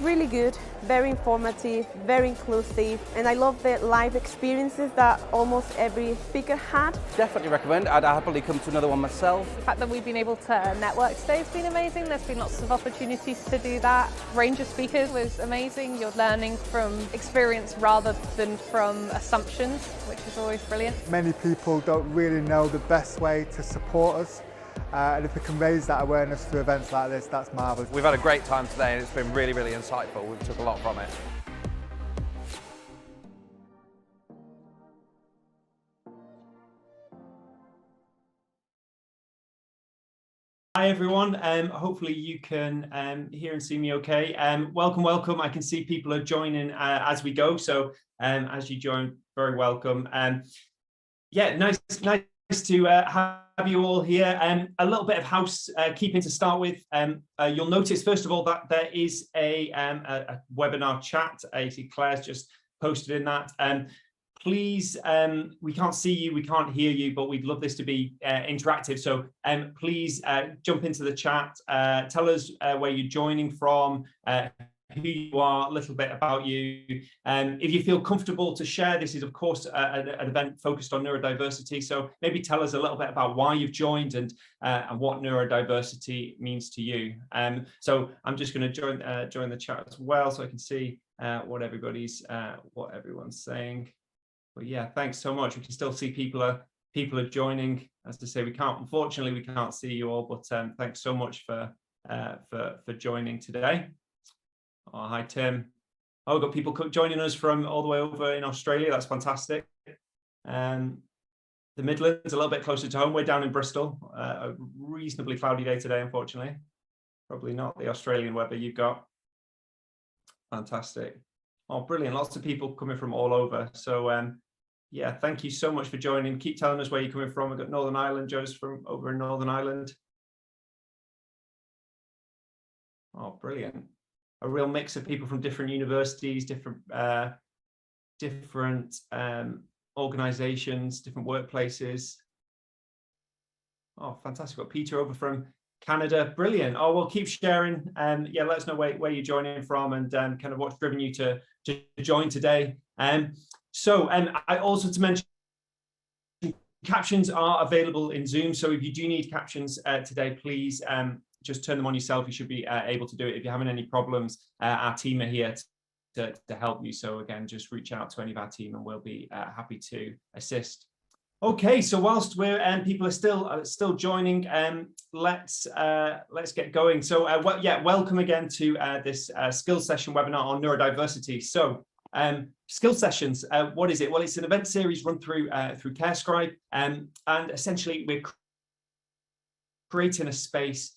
Really good, very informative, very inclusive, and I love the live experiences that almost every speaker had. Definitely recommend. I'd happily come to another one myself. The fact that we've been able to network today has been amazing. There's been lots of opportunities to do that. Range of speakers was amazing. You're learning from experience rather than from assumptions, which is always brilliant. Many people don't really know the best way to support us. And if we can raise that awareness through events like this, that's marvellous. We've had a great time today and it's been really, really insightful. We've took a lot from it. Hi everyone, hopefully you can hear and see me okay. Welcome. I can see people are joining as we go, so as you join, very welcome. Yeah, nice to have you all here. A little bit of housekeeping to start with. You'll notice, first of all, that there is a webinar chat. I see Claire's just posted in that. Please, we can't see you, we can't hear you, but we'd love this to be interactive. So please jump into the chat, tell us where you're joining from, who you are, a little bit about you. If you feel comfortable to share, this is of course an event focused on neurodiversity. So maybe tell us a little bit about why you've joined and what neurodiversity means to you. So I'm just going to join the chat as well, so I can see what everyone's saying. But yeah, thanks so much. We can still see people are joining. As I say, unfortunately we can't see you all, but thanks so much for joining today. Oh, hi Tim. Oh, we've got people joining us from all the way over in Australia. That's fantastic. The Midlands, a little bit closer to home. We're down in Bristol. A reasonably cloudy day today, unfortunately. Probably not the Australian weather you've got. Fantastic. Oh, brilliant. Lots of people coming from all over. So yeah, thank you so much for joining. Keep telling us where you're coming from. We've got Northern Ireland, Joe's from over in Northern Ireland. Oh, brilliant. A real mix of people from different universities, different organizations, different workplaces. Oh, fantastic. We've got Peter over from Canada. Brilliant. Oh, well, keep sharing. Yeah, let us know where you're joining from and kind of what's driven you to join today. So I also to mention, captions are available in Zoom. So if you do need captions today, please just turn them on yourself. You should be able to do it. If you're having any problems, our team are here to help you. So again, just reach out to any of our team and we'll be happy to assist. Okay, so whilst people are still joining, let's get going. So welcome again to this skills session webinar on neurodiversity. So skills sessions, what is it? Well, it's an event series run through Scribe, and essentially we're creating a space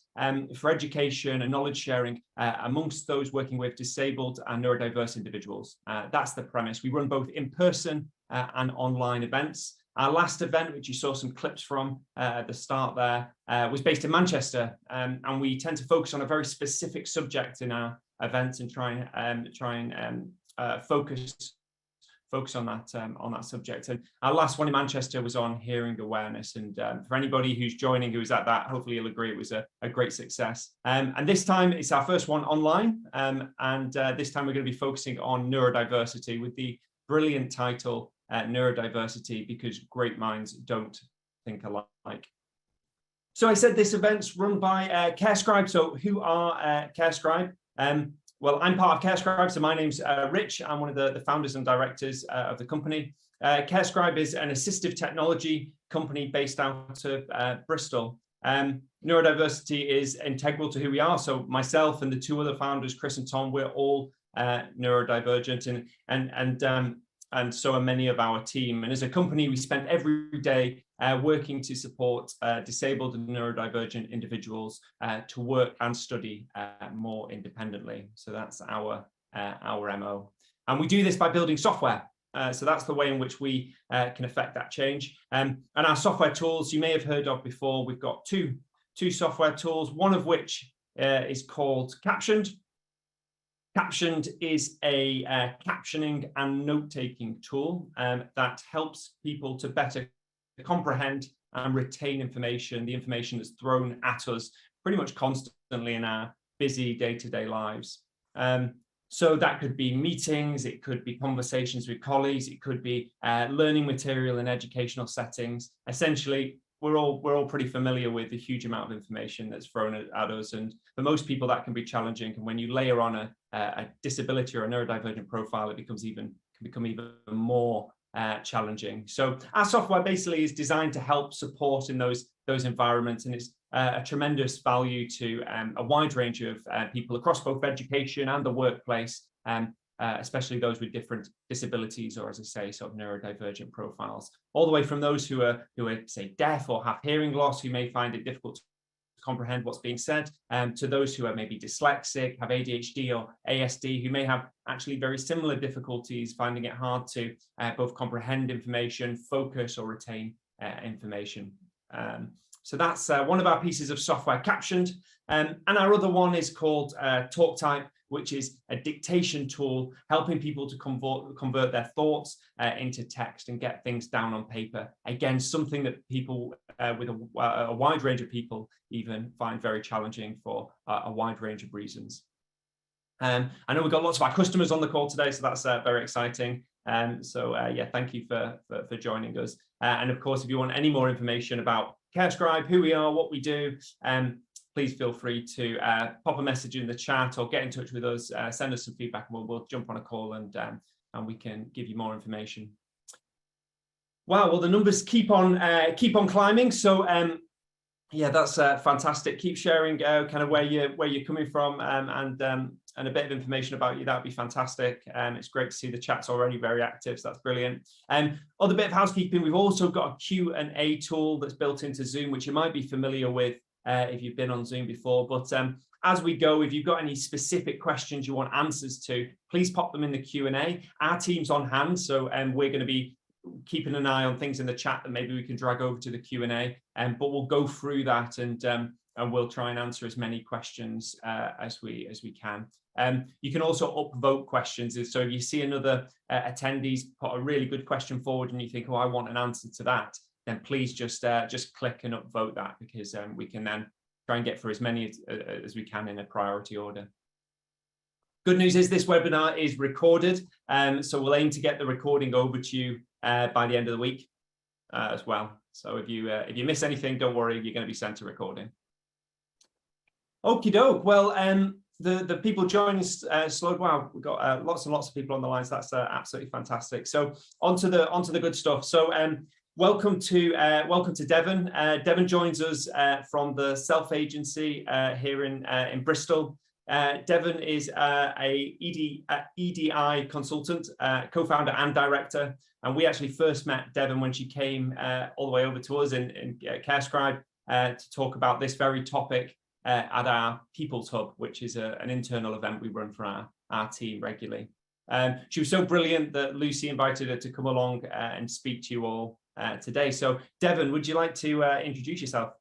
for education and knowledge sharing amongst those working with disabled and neurodiverse individuals. That's the premise. We run both in person and online events. Our last event, which you saw some clips from at the start there, was based in Manchester, and we tend to focus on a very specific subject in our events and try and focus on that subject. And our last one in Manchester was on hearing awareness. And for anybody who's joining who was at that, hopefully you'll agree it was a great success. And this time it's our first one online, and this time we're going to be focusing on neurodiversity with the brilliant title, Neurodiversity, because great minds don't think alike. So I said this event's run by Scribe. So who are Scribe? Well, I'm part of Scribe, so my name's Rich. I'm one of the founders and directors of the company. Scribe is an assistive technology company based out of Bristol. Neurodiversity is integral to who we are. So myself and the two other founders, Chris and Tom, we're all neurodivergent, and so are many of our team. And as a company, we spend every day working to support disabled and neurodivergent individuals to work and study more independently. So that's our MO. And we do this by building software. So that's the way in which we can affect that change. And our software tools, you may have heard of before. We've got two software tools, one of which is called Captioned. Captioned is a captioning and note-taking tool that helps people to better comprehend and retain information, the information that's thrown at us pretty much constantly in our busy day-to-day lives. So that could be meetings, it could be conversations with colleagues, it could be learning material in educational settings. Essentially, we're all pretty familiar with the huge amount of information that's thrown at us, and for most people that can be challenging. And when you layer on a disability or a neurodivergent profile, it can become even more challenging. So our software basically is designed to help support in those environments, and it's a tremendous value to a wide range of people across both education and the workplace, especially those with different disabilities, or, as I say, sort of neurodivergent profiles, all the way from those who are say deaf or have hearing loss, who may find it difficult to comprehend what's being said, to those who are maybe dyslexic, have ADHD or ASD, who may have actually very similar difficulties finding it hard to both comprehend information, focus, or retain information. So that's one of our pieces of software captioned. And our other one is called TalkType, which is a dictation tool helping people to convert their thoughts into text and get things down on paper. Again, something that people with a wide range of people even find very challenging for a wide range of reasons. I know we've got lots of our customers on the call today, so that's very exciting. Yeah, thank you for joining us. And of course, if you want any more information about Scribe, who we are, what we do, please feel free to pop a message in the chat or get in touch with us, send us some feedback, and we'll jump on a call and we can give you more information. Wow, well, the numbers keep on climbing. So yeah, that's fantastic. Keep sharing kind of where you're coming from, and a bit of information about you. That'd be fantastic. It's great to see the chat's already very active, so that's brilliant. Other bit of housekeeping, we've also got a Q&A tool that's built into Zoom, which you might be familiar with if you've been on Zoom before. But as we go, if you've got any specific questions you want answers to, please pop them in the Q&A. Our team's on hand, so we're going to be keeping an eye on things in the chat that maybe we can drag over to the Q&A, but we'll go through that and we'll try and answer as many questions as we can. You can also upvote questions. So if you see another attendees put a really good question forward and you think, oh, I want an answer to that, then please just click and upvote that, because we can then try and get through as many as we can in a priority order. Good news is this webinar is recorded, so we'll aim to get the recording over to you by the end of the week as well. So if you miss anything, don't worry, you're going to be sent a recording. Okie doke. Well, the people joining us slowed. Wow, we've got lots and lots of people on the line, so that's absolutely fantastic. So onto the good stuff. So welcome to Devon. Devon joins us from the Self Agency here in Bristol. Devon is a EDI consultant, co-founder and director, and we actually first met Devon when she came all the way over to us in Scribe to talk about this very topic at our People's Hub, which is an internal event we run for our team regularly. She was so brilliant that Lucy invited her to come along and speak to you all today. So Devon, would you like to introduce yourself?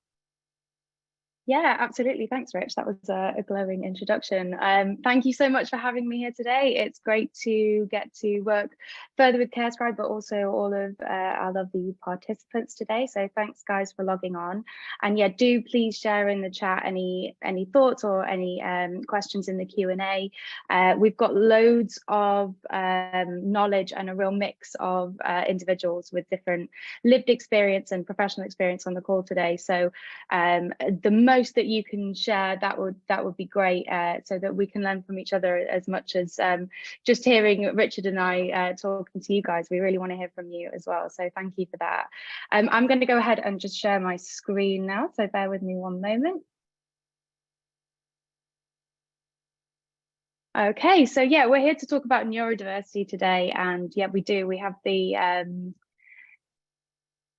Yeah, absolutely. Thanks, Rich. That was a glowing introduction. Thank you so much for having me here today. It's great to get to work further with Scribe, but also all of our lovely participants today. So thanks, guys, for logging on. And yeah, do please share in the chat any thoughts or any questions in the Q&A. We've got loads of knowledge and a real mix of individuals with different lived experience and professional experience on the call today. So the most that you can share, that would be great, so that we can learn from each other as much as just hearing Richard and I talking to you guys. We really want to hear from you as well, so thank you for that. I'm going to go ahead and just share my screen now, so bear with me one moment. Okay, so yeah, we're here to talk about neurodiversity today, and yeah, we have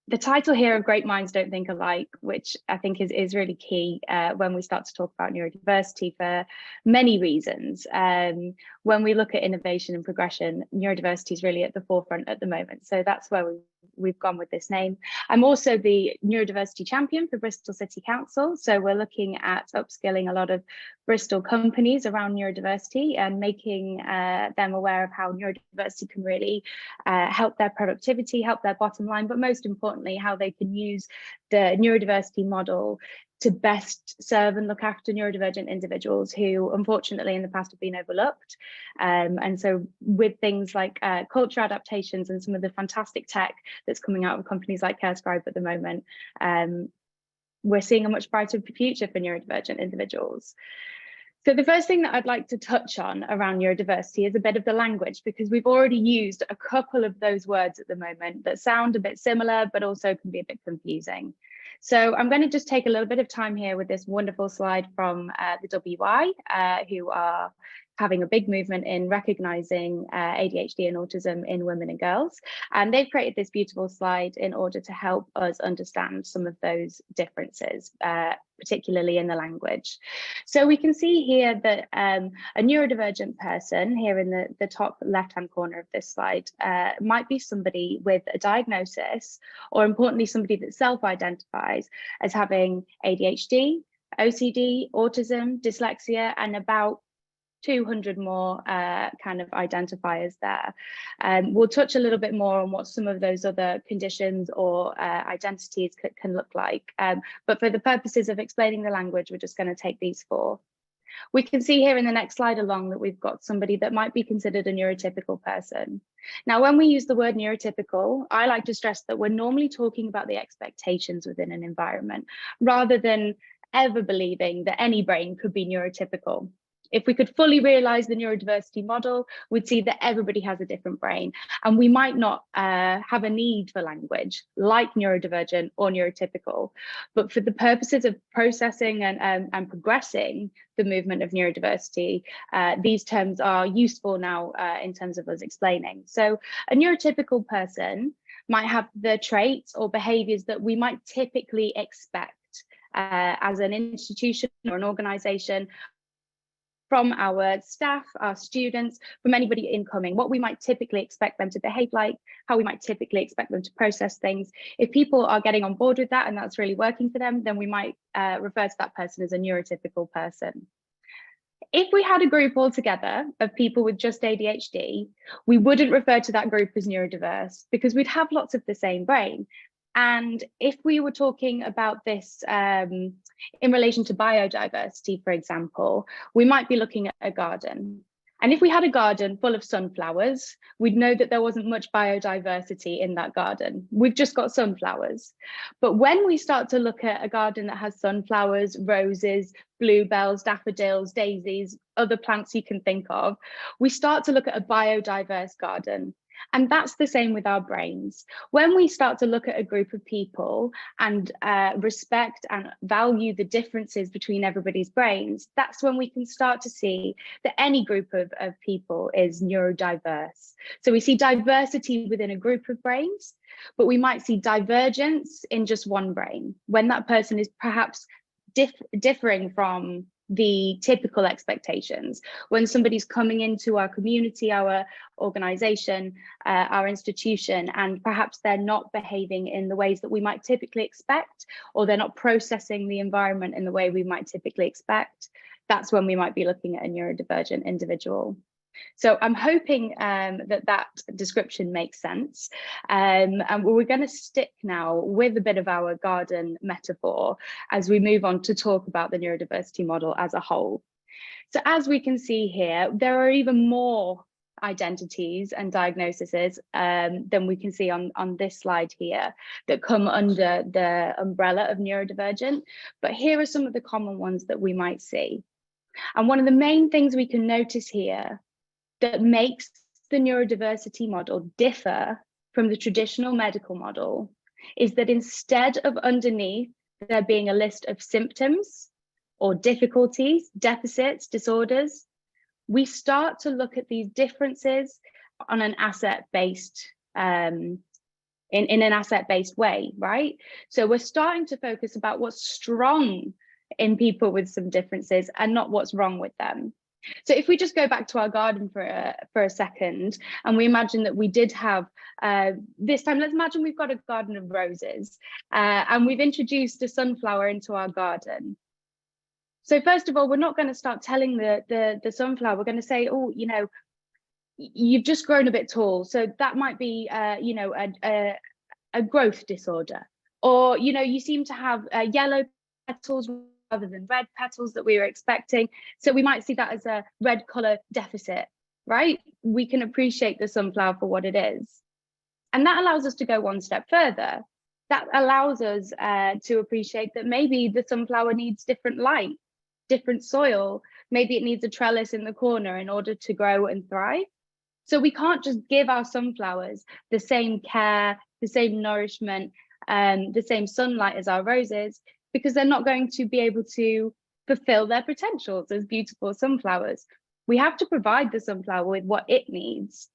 the title here of Great Minds Don't Think Alike, which I think is really key when we start to talk about neurodiversity for many reasons. When we look at innovation and progression, neurodiversity is really at the forefront at the moment. So that's where we've gone with this name. I'm also the neurodiversity champion for Bristol City Council. So we're looking at upskilling a lot of Bristol companies around neurodiversity and making them aware of how neurodiversity can really help their productivity, help their bottom line, but most importantly, how they can use the neurodiversity model to best serve and look after neurodivergent individuals who unfortunately in the past have been overlooked. And so with things like culture adaptations and some of the fantastic tech that's coming out of companies like Scribe at the moment, we're seeing a much brighter future for neurodivergent individuals. So the first thing that I'd like to touch on around neurodiversity is a bit of the language, because we've already used a couple of those words at the moment that sound a bit similar, but also can be a bit confusing. So I'm going to just take a little bit of time here with this wonderful slide from the WI, who are having a big movement in recognizing ADHD and autism in women and girls. And they've created this beautiful slide in order to help us understand some of those differences, particularly in the language. So we can see here that a neurodivergent person here in the top left-hand corner of this slide might be somebody with a diagnosis, or importantly, somebody that self-identifies as having ADHD, OCD, autism, dyslexia, and about 200 more kind of identifiers there. We'll touch a little bit more on what some of those other conditions or identities can look like. But for the purposes of explaining the language, we're just going to take these four. We can see here in the next slide along that we've got somebody that might be considered a neurotypical person. Now, when we use the word neurotypical, I like to stress that we're normally talking about the expectations within an environment, rather than ever believing that any brain could be neurotypical. If we could fully realize the neurodiversity model, we'd see that everybody has a different brain, and we might not have a need for language like neurodivergent or neurotypical. But for the purposes of processing and progressing the movement of neurodiversity, these terms are useful now in terms of us explaining. So a neurotypical person might have the traits or behaviors that we might typically expect as an institution or an organization, from our staff, our students, from anybody incoming, what we might typically expect them to behave like, how we might typically expect them to process things. If people are getting on board with that and that's really working for them, then we might refer to that person as a neurotypical person. If we had a group altogether of people with just ADHD, we wouldn't refer to that group as neurodiverse, because we'd have lots of the same brain. And if we were talking about this in relation to biodiversity, for example, we might be looking at a garden. And if we had a garden full of sunflowers, we'd know that there wasn't much biodiversity in that garden. We've just got sunflowers. But when we start to look at a garden that has sunflowers, roses, bluebells, daffodils, daisies, other plants you can think of, we start to look at a biodiverse garden. And that's the same with our brains. When we start to look at a group of people and respect and value the differences between everybody's brains, that's when we can start to see that any group of people is neurodiverse. So we see diversity within a group of brains, but we might see divergence in just one brain, when that person is perhaps differing from the typical expectations. When somebody's coming into our community, our organization, our institution, and perhaps they're not behaving in the ways that we might typically expect, or they're not processing the environment in the way we might typically expect, that's when we might be looking at a neurodivergent individual. So I'm hoping that description makes sense. And we're going to stick now with a bit of our garden metaphor as we move on to talk about the neurodiversity model as a whole. So as we can see here, there are even more identities and diagnoses than we can see on this slide here that come under the umbrella of neurodivergent. But here are some of the common ones that we might see. And one of the main things we can notice here that makes the neurodiversity model differ from the traditional medical model is that instead of underneath there being a list of symptoms or difficulties, deficits, disorders, we start to look at these differences on an asset-based in an asset-based way, right? So we're starting to focus about what's strong in people with some differences and not what's wrong with them. So if we just go back to our garden for a second, and we imagine that we did have, this time, let's imagine we've got a garden of roses, and we've introduced a sunflower into our garden. So first of all, we're not going to start telling the sunflower, we're going to say, oh, you know, you've just grown a bit tall. So that might be, you know, a growth disorder. Or, you know, you seem to have yellow petals rather than red petals that we were expecting. So we might see that as a red color deficit, right? We can appreciate the sunflower for what it is. And that allows us to go one step further. That allows us to appreciate that maybe the sunflower needs different light, different soil. Maybe it needs a trellis in the corner in order to grow and thrive. So we can't just give our sunflowers the same care, the same nourishment, the same sunlight as our roses, because they're not going to be able to fulfill their potentials as beautiful sunflowers. We have to provide the sunflower with what it needs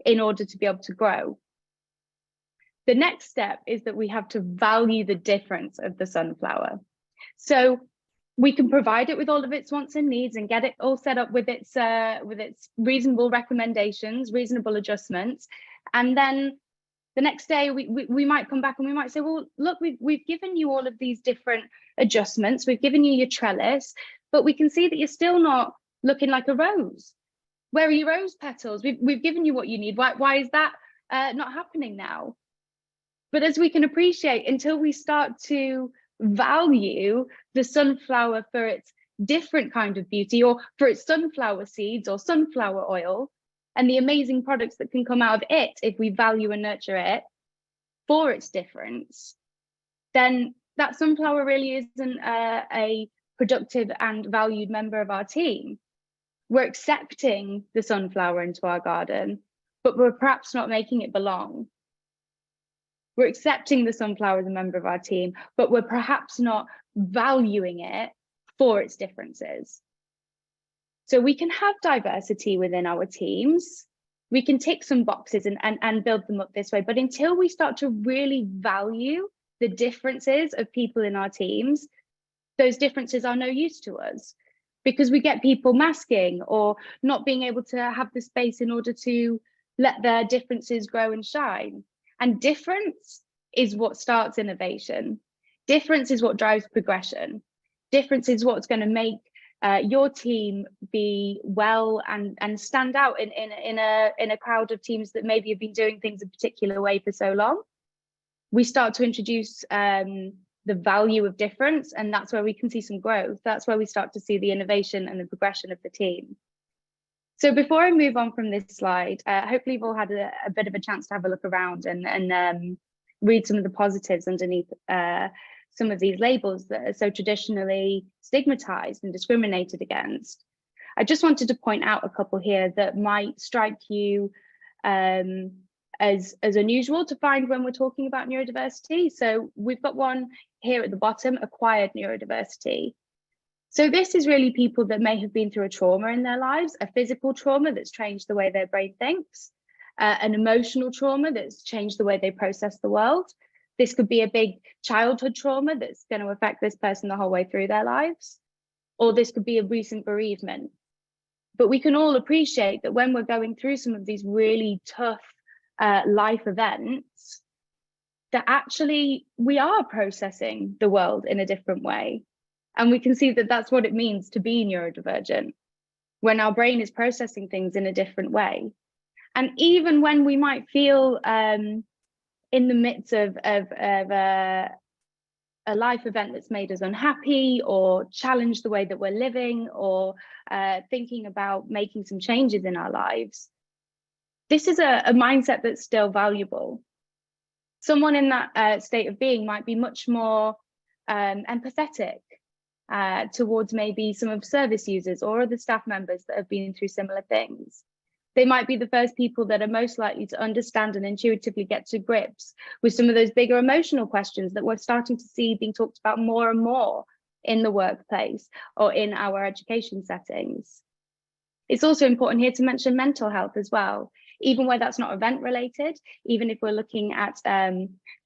in order to be able to grow. The next step is that we have to value the difference of the sunflower. So we can provide it with all of its wants and needs and get it all set up with its reasonable recommendations, reasonable adjustments. And then the next day we might come back and we might say, well, look, we've given you all of these different adjustments. We've given you your trellis, but we can see that you're still not looking like a rose. Where are your rose petals? We've given you what you need. Why is that not happening now? But as we can appreciate, until we start to value the sunflower for its different kind of beauty, or for its sunflower seeds or sunflower oil, and the amazing products that can come out of it if we value and nurture it for its difference, then that sunflower really isn't a productive and valued member of our team. We're accepting the sunflower into our garden, but we're perhaps not making it belong. We're accepting the sunflower as a member of our team, but we're perhaps not valuing it for its differences. So we can have diversity within our teams. We can tick some boxes and build them up this way. But until we start to really value the differences of people in our teams, those differences are no use to us, because we get people masking or not being able to have the space in order to let their differences grow and shine. And difference is what starts innovation. Difference is what drives progression. Difference is what's going to make your team be well and stand out in a crowd of teams that maybe have been doing things a particular way for so long. We start to introduce the value of difference, and that's where we can see some growth. That's where we start to see the innovation and the progression of the team. So before I move on from this slide, hopefully you've all had a bit of a chance to have a look around and read some of the positives underneath some of these labels that are so traditionally stigmatized and discriminated against. I just wanted to point out a couple here that might strike you as unusual to find when we're talking about neurodiversity. So we've got one here at the bottom, acquired neurodiversity. So this is really people that may have been through a trauma in their lives, a physical trauma that's changed the way their brain thinks, an emotional trauma that's changed the way they process the world. This could be a big childhood trauma that's going to affect this person the whole way through their lives, or this could be a recent bereavement. But we can all appreciate that when we're going through some of these really tough life events, that actually we are processing the world in a different way. And we can see that that's what it means to be neurodivergent, when our brain is processing things in a different way. And even when we might feel in the midst of a life event that's made us unhappy or challenged the way that we're living, or thinking about making some changes in our lives, this is a mindset that's still valuable. Someone in that state of being might be much more empathetic towards maybe some of service users or other staff members that have been through similar things. They might be the first people that are most likely to understand and intuitively get to grips with some of those bigger emotional questions that we're starting to see being talked about more and more in the workplace or in our education settings. It's also important here to mention mental health as well, even where that's not event related, even if we're looking at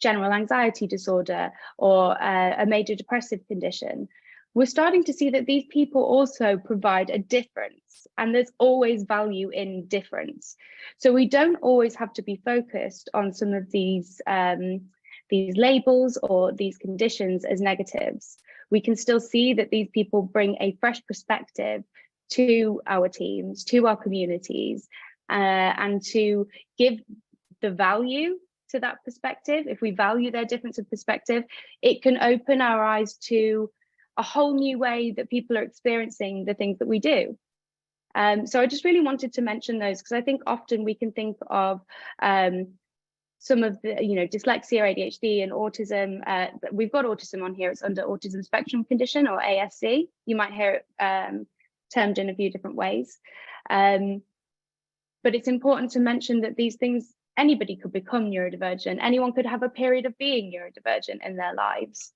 general anxiety disorder or a major depressive condition. We're starting to see that these people also provide a difference, and there's always value in difference. So we don't always have to be focused on some of these labels or these conditions as negatives. We can still see that these people bring a fresh perspective to our teams, to our communities, and to give the value to that perspective. If we value their difference of perspective, it can open our eyes to a whole new way that people are experiencing the things that we do. So I just really wanted to mention those, because I think often we can think of some of the, dyslexia, ADHD and autism. We've got autism on here. It's under autism spectrum condition, or ASC. You might hear it termed in a few different ways. But it's important to mention that these things, anybody could become neurodivergent. Anyone could have a period of being neurodivergent in their lives.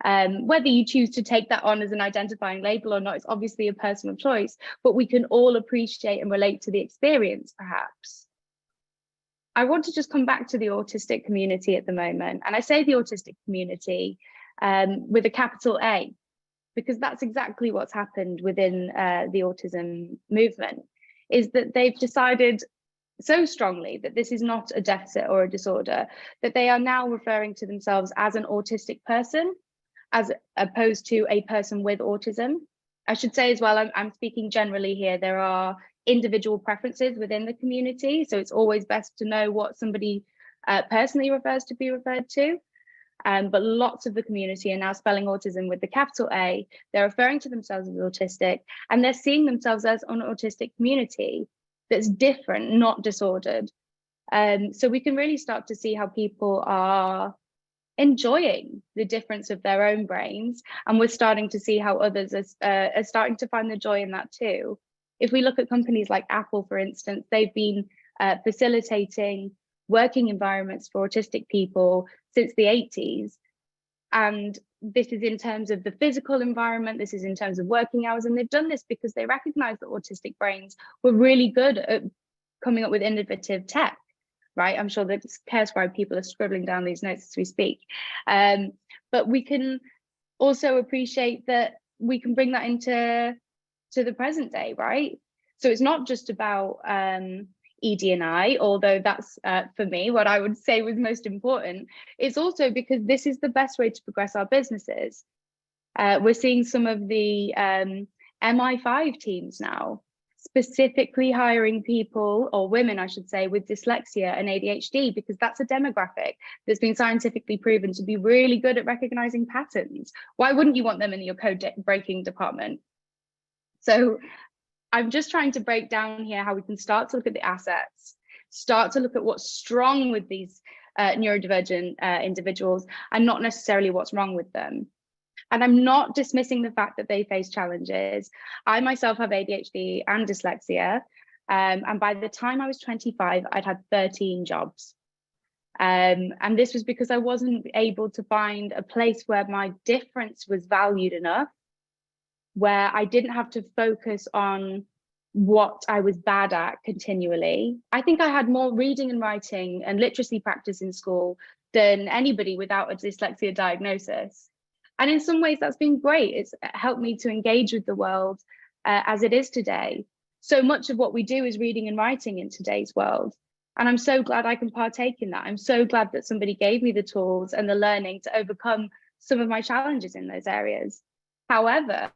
Whether you choose to take that on as an identifying label or not, it's obviously a personal choice, but we can all appreciate and relate to the experience, perhaps. I want to just come back to the autistic community at the moment. And I say the autistic community with a capital A, because that's exactly what's happened within the autism movement, is that they've decided so strongly that this is not a deficit or a disorder, that they are now referring to themselves as an autistic person, as opposed to a person with autism. I should say as well, I'm speaking generally here, there are individual preferences within the community, so it's always best to know what somebody personally refers to be referred to. But lots of the community are now spelling autism with the capital A. They're referring to themselves as autistic, and they're seeing themselves as an autistic community that's different, not disordered. So we can really start to see how people are enjoying the difference of their own brains, and we're starting to see how others are starting to find the joy in that too. If we look at companies like Apple, for instance, they've been facilitating working environments for autistic people since the 80s. And this is in terms of the physical environment, this is in terms of working hours, and they've done this because they recognize that autistic brains were really good at coming up with innovative tech, right? I'm sure that Care Scribe people are scribbling down these notes as we speak. But we can also appreciate that we can bring that into the present day, right? So it's not just about ED&I, although that's for me what I would say was most important. It's also because this is the best way to progress our businesses. We're seeing some of the MI5 teams now specifically hiring people, or women I should say, with dyslexia and ADHD, because that's a demographic that's been scientifically proven to be really good at recognizing patterns. Why wouldn't you want them in your code breaking department? So I'm just trying to break down here how we can start to look at the assets, start to look at what's strong with these neurodivergent individuals, and not necessarily what's wrong with them. And I'm not dismissing the fact that they face challenges. I myself have ADHD and dyslexia. And by the time I was 25, I'd had 13 jobs. And this was because I wasn't able to find a place where my difference was valued enough, where I didn't have to focus on what I was bad at continually. I think I had more reading and writing and literacy practice in school than anybody without a dyslexia diagnosis. And in some ways that's been great. It's helped me to engage with the world as it is today. So much of what we do is reading and writing in today's world. And I'm so glad I can partake in that. I'm so glad that somebody gave me the tools and the learning to overcome some of my challenges in those areas. However,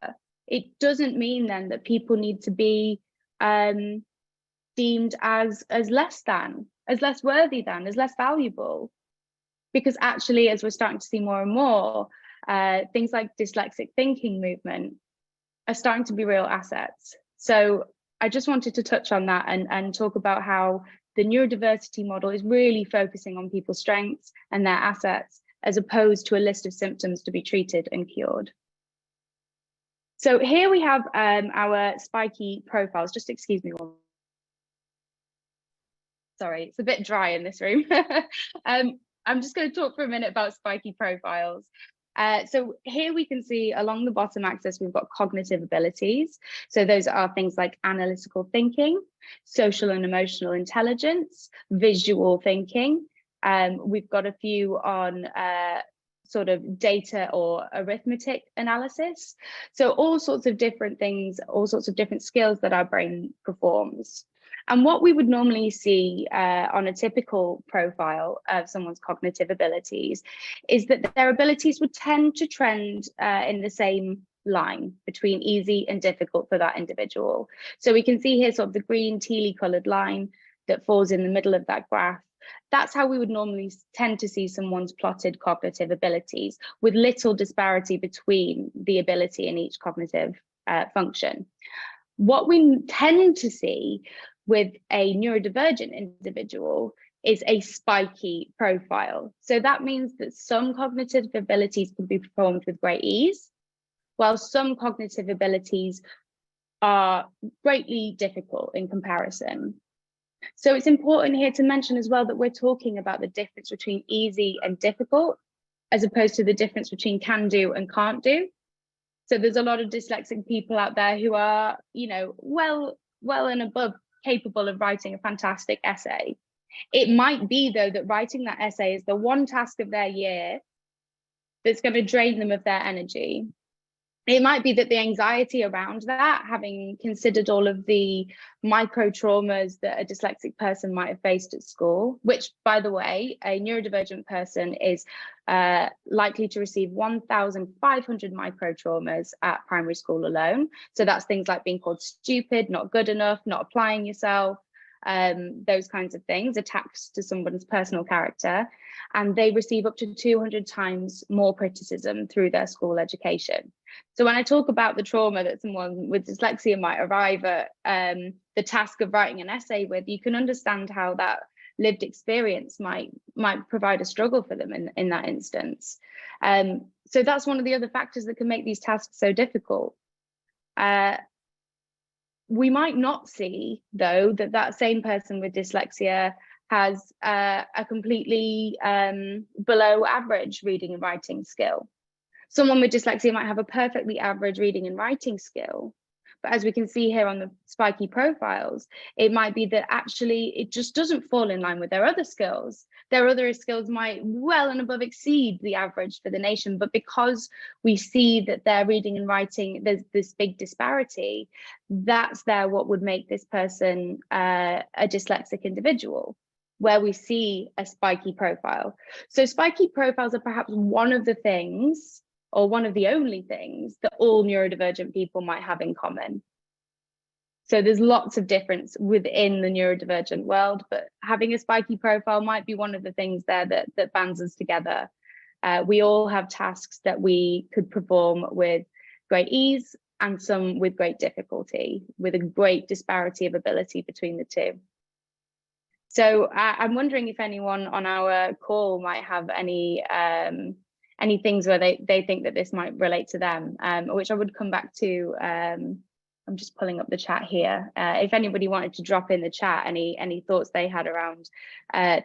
it doesn't mean then that people need to be deemed as less than, as less worthy than, as less valuable. Because actually, as we're starting to see more and more, things like dyslexic thinking movement are starting to be real assets. So I just wanted to touch on that and talk about how the neurodiversity model is really focusing on people's strengths and their assets, as opposed to a list of symptoms to be treated and cured. So here we have our Spiky profiles. Just excuse me one. Sorry, it's a bit dry in this room. I'm just going to talk for a minute about Spiky profiles. So here we can see along the bottom axis, we've got cognitive abilities. So those are things like analytical thinking, social and emotional intelligence, visual thinking. We've got a few on sort of data or arithmetic analysis. So all sorts of different things, all sorts of different skills that our brain performs. And what we would normally see on a typical profile of someone's cognitive abilities is that their abilities would tend to trend in the same line between easy and difficult for that individual. So we can see here sort of the green tealy coloured line that falls in the middle of that graph That's how we would normally tend to see someone's plotted cognitive abilities, with little disparity between the ability in each cognitive function. What we tend to see with a neurodivergent individual is a spiky profile. So that means that some cognitive abilities can be performed with great ease, while some cognitive abilities are greatly difficult in comparison. So it's important here to mention as well that we're talking about the difference between easy and difficult, as opposed to the difference between can do and can't do. So there's a lot of dyslexic people out there who are, well and above capable of writing a fantastic essay. It might be, though, that writing that essay is the one task of their year that's going to drain them of their energy. It might be that the anxiety around that, having considered all of the micro traumas that a dyslexic person might have faced at school, which, by the way, a neurodivergent person is likely to receive 1,500 micro traumas at primary school alone. So that's things like being called stupid, not good enough, not applying yourself, those kinds of things, attacks to someone's personal character. And they receive up to 200 times more criticism through their school education. So when I talk about the trauma that someone with dyslexia might arrive at the task of writing an essay with, you can understand how that lived experience might provide a struggle for them in that instance. So that's one of the other factors that can make these tasks so difficult. We might not see, though, that same person with dyslexia has a completely below average reading and writing skill. Someone with dyslexia might have a perfectly average reading and writing skill, but as we can see here on the spiky profiles, it might be that actually it just doesn't fall in line with their other skills. Their other skills might well and above exceed the average for the nation, but because we see that their reading and writing, there's this big disparity, that's what would make this person a dyslexic individual, where we see a spiky profile. So spiky profiles are perhaps one of the things, or one of the only things, that all neurodivergent people might have in common. So there's lots of difference within the neurodivergent world, but having a spiky profile might be one of the things there that bands us together. We all have tasks that we could perform with great ease and some with great difficulty, with a great disparity of ability between the two. So I'm wondering if anyone on our call might have any things where they think that this might relate to them, which I would come back to. I'm just pulling up the chat here. If anybody wanted to drop in the chat any thoughts they had around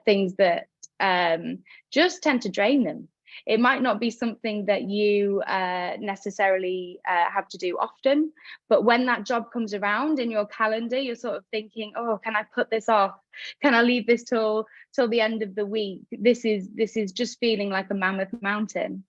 things that just tend to drain them. It might not be something that you necessarily have to do often, but when that job comes around in your calendar, you're sort of thinking, oh, can I put this off? Can I leave this till the end of the week? This is just feeling like a mammoth mountain.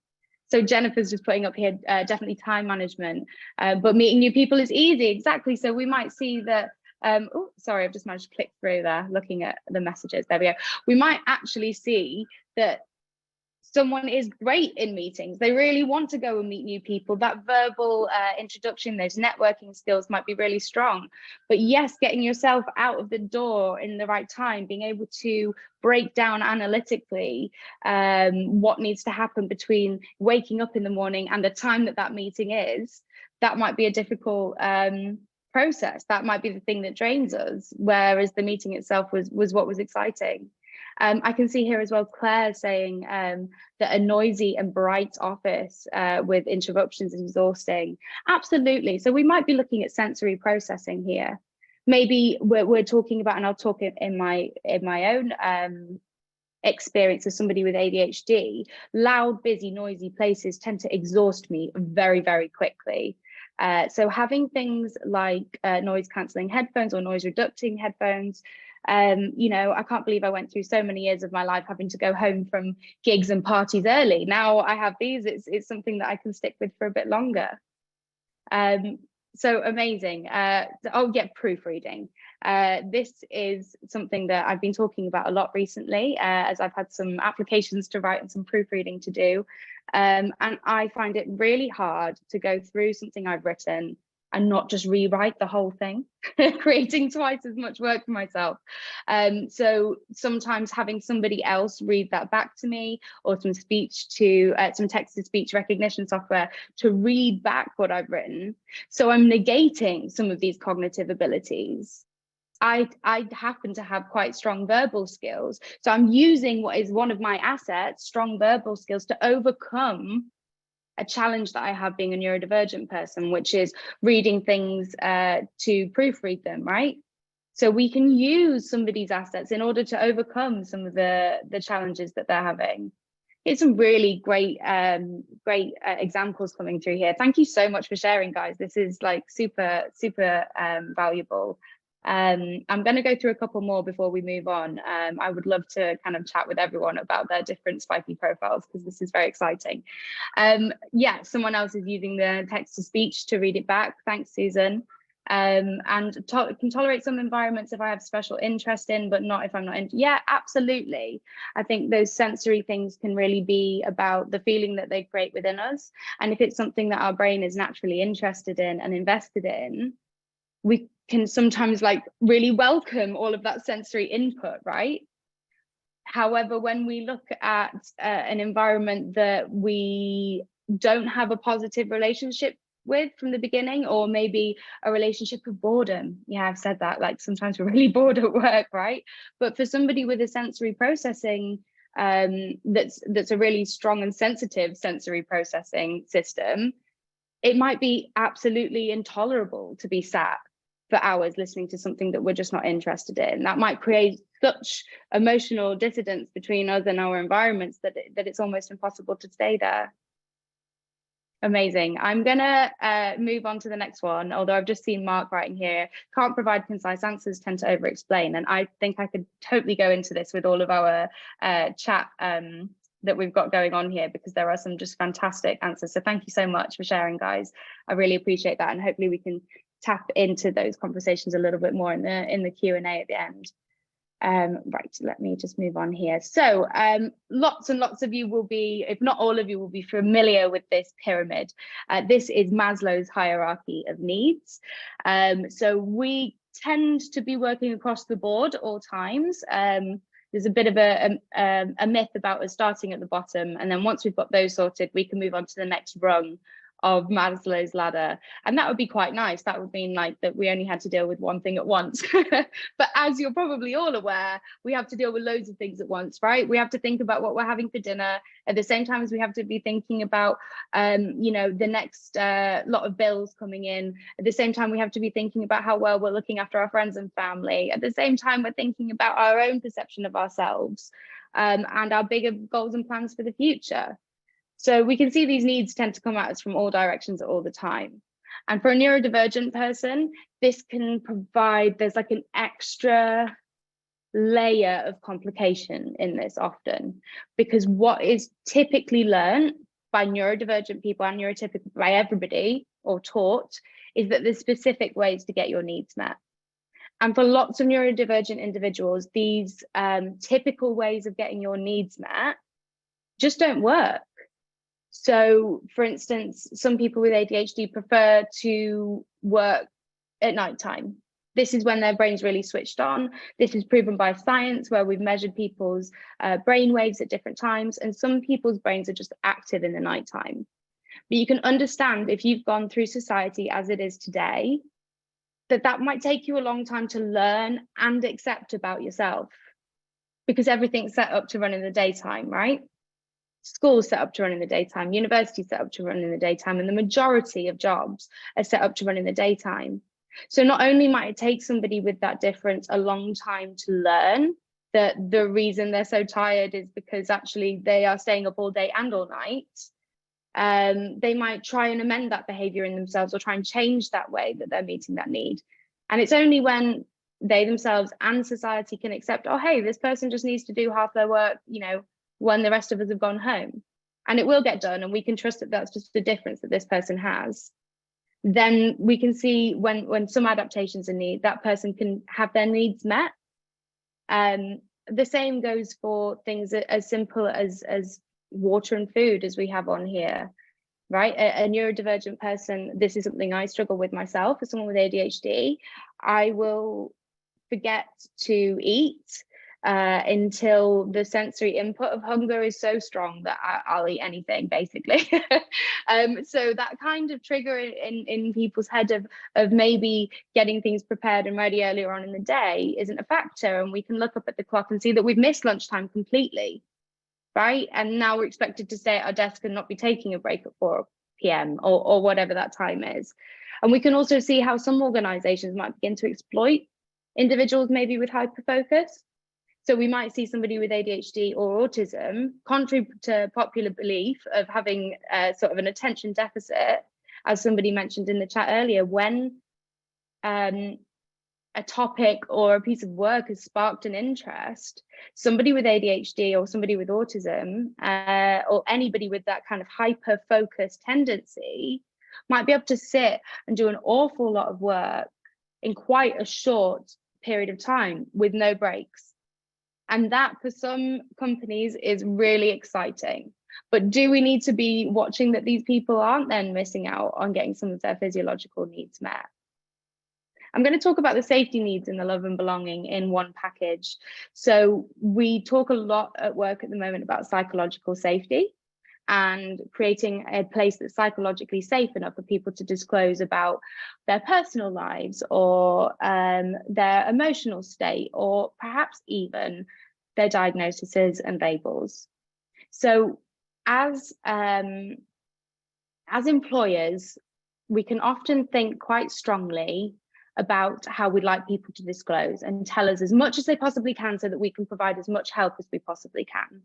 So Jennifer's just putting up here, definitely time management, but meeting new people is easy. Exactly. So we might see that. Oh, sorry, I've just managed to click through there, looking at the messages. There we go. We might actually see that someone is great in meetings. They really want to go and meet new people. That verbal introduction, those networking skills might be really strong. But yes, getting yourself out of the door in the right time, being able to break down analytically what needs to happen between waking up in the morning and the time that meeting is, that might be a difficult process. That might be the thing that drains us, whereas the meeting itself was what was exciting. I can see here as well, Claire saying that a noisy and bright office with interruptions is exhausting. Absolutely. So we might be looking at sensory processing here. Maybe we're talking about, and I'll talk in my own experience as somebody with ADHD, loud, busy, noisy places tend to exhaust me very, very quickly. So having things like noise cancelling headphones or noise reducing headphones, I can't believe I went through so many years of my life having to go home from gigs and parties early. Now I have these, it's something that I can stick with for a bit longer. So amazing. Oh yeah, proofreading. This is something that I've been talking about a lot recently, as I've had some applications to write and some proofreading to do. And I find it really hard to go through something I've written and not just rewrite the whole thing, creating twice as much work for myself. So sometimes having somebody else read that back to me, or some some text-to-speech recognition software to read back what I've written. So I'm negating some of these cognitive abilities. I happen to have quite strong verbal skills. So I'm using what is one of my assets, strong verbal skills, to overcome a challenge that I have being a neurodivergent person, which is reading things to proofread them, right? So we can use somebody's assets in order to overcome some of the challenges that they're having. It's some really great examples coming through here. Thank you so much for sharing, guys. This is like super valuable. I'm going to go through a couple more before we move on. I would love to kind of chat with everyone about their different Spiky profiles, because this is very exciting. Yeah, someone else is using the text-to-speech to read it back. Thanks, Susan. And can tolerate some environments if I have special interest in, but not if I'm not in. Yeah, absolutely. I think those sensory things can really be about the feeling that they create within us. And if it's something that our brain is naturally interested in and invested in, we can sometimes like really welcome all of that sensory input, right? However, when we look at an environment that we don't have a positive relationship with from the beginning, or maybe a relationship of boredom. Yeah, I've said that, like sometimes we're really bored at work, right? But for somebody with a sensory processing that's a really strong and sensitive sensory processing system, it might be absolutely intolerable to be sat for hours listening to something that we're just not interested in. That might create such emotional dissidence between us and our environments that it's almost impossible to stay there. Amazing. I'm gonna move on to the next one, although I've just seen Mark writing here, can't provide concise answers, tend to over-explain. And I think I could totally go into this with all of our chat that we've got going on here, because there are some just fantastic answers. So thank you so much for sharing, guys. I really appreciate that. And hopefully we can tap into those conversations a little bit more in the Q&A at the end. Right, let me just move on here. So lots and lots of you will be, if not all of you, will be familiar with this pyramid. This is Maslow's hierarchy of needs. So we tend to be working across the board all times. There's a bit of a myth about us starting at the bottom, and then once we've got those sorted, we can move on to the next rung of Maslow's ladder. And that would be quite nice. That would mean like that we only had to deal with one thing at once. But as you're probably all aware, we have to deal with loads of things at once, right? We have to think about what we're having for dinner at the same time as we have to be thinking about you know, the next lot of bills coming in. At the same time, we have to be thinking about how well we're looking after our friends and family. At the same time, we're thinking about our own perception of ourselves and our bigger goals and plans for the future. So we can see these needs tend to come at us from all directions all the time. And for a neurodivergent person, this can provide, there's like an extra layer of complication in this often, because what is typically learned by neurodivergent people and neurotypical, by everybody, or taught, is that there's specific ways to get your needs met. And for lots of neurodivergent individuals, these typical ways of getting your needs met just don't work. So, for instance, some people with ADHD prefer to work at nighttime. This is when their brain's really switched on. This is proven by science, where we've measured people's brain waves at different times, and some people's brains are just active in the nighttime. But you can understand, if you've gone through society as it is today, that might take you a long time to learn and accept about yourself, because everything's set up to run in the daytime, right? Schools set up to run in the daytime, universities set up to run in the daytime, and the majority of jobs are set up to run in the daytime. So not only might it take somebody with that difference a long time to learn that the reason they're so tired is because actually they are staying up all day and all night, they might try and amend that behavior in themselves or try and change that way that they're meeting that need. And it's only when they themselves and society can accept, oh, hey, this person just needs to do half their work, you know, when the rest of us have gone home, and it will get done, and we can trust that that's just the difference that this person has, then we can see when some adaptations are needed, that person can have their needs met. The same goes for things as simple as water and food, as we have on here. right? A neurodivergent person, this is something I struggle with myself. As someone with ADHD, I will forget to eat until the sensory input of hunger is so strong that I'll eat anything, basically. So that kind of trigger in people's head of maybe getting things prepared and ready earlier on in the day isn't a factor, and we can look up at the clock and see that we've missed lunchtime completely, right? And now we're expected to stay at our desk and not be taking a break at 4 p.m. or whatever that time is. And we can also see how some organizations might begin to exploit individuals maybe with hyperfocus. So we might see somebody with ADHD or autism, contrary to popular belief of having sort of an attention deficit, as somebody mentioned in the chat earlier, when a topic or a piece of work has sparked an interest, somebody with ADHD or somebody with autism or anybody with that kind of hyper-focused tendency might be able to sit and do an awful lot of work in quite a short period of time with no breaks. And that for some companies is really exciting. But do we need to be watching that these people aren't then missing out on getting some of their physiological needs met? I'm going to talk about the safety needs and the love and belonging in one package. So we talk a lot at work at the moment about psychological safety and creating a place that's psychologically safe enough for people to disclose about their personal lives or their emotional state, or perhaps even their diagnoses and labels. So as employers, we can often think quite strongly about how we'd like people to disclose and tell us as much as they possibly can so that we can provide as much help as we possibly can.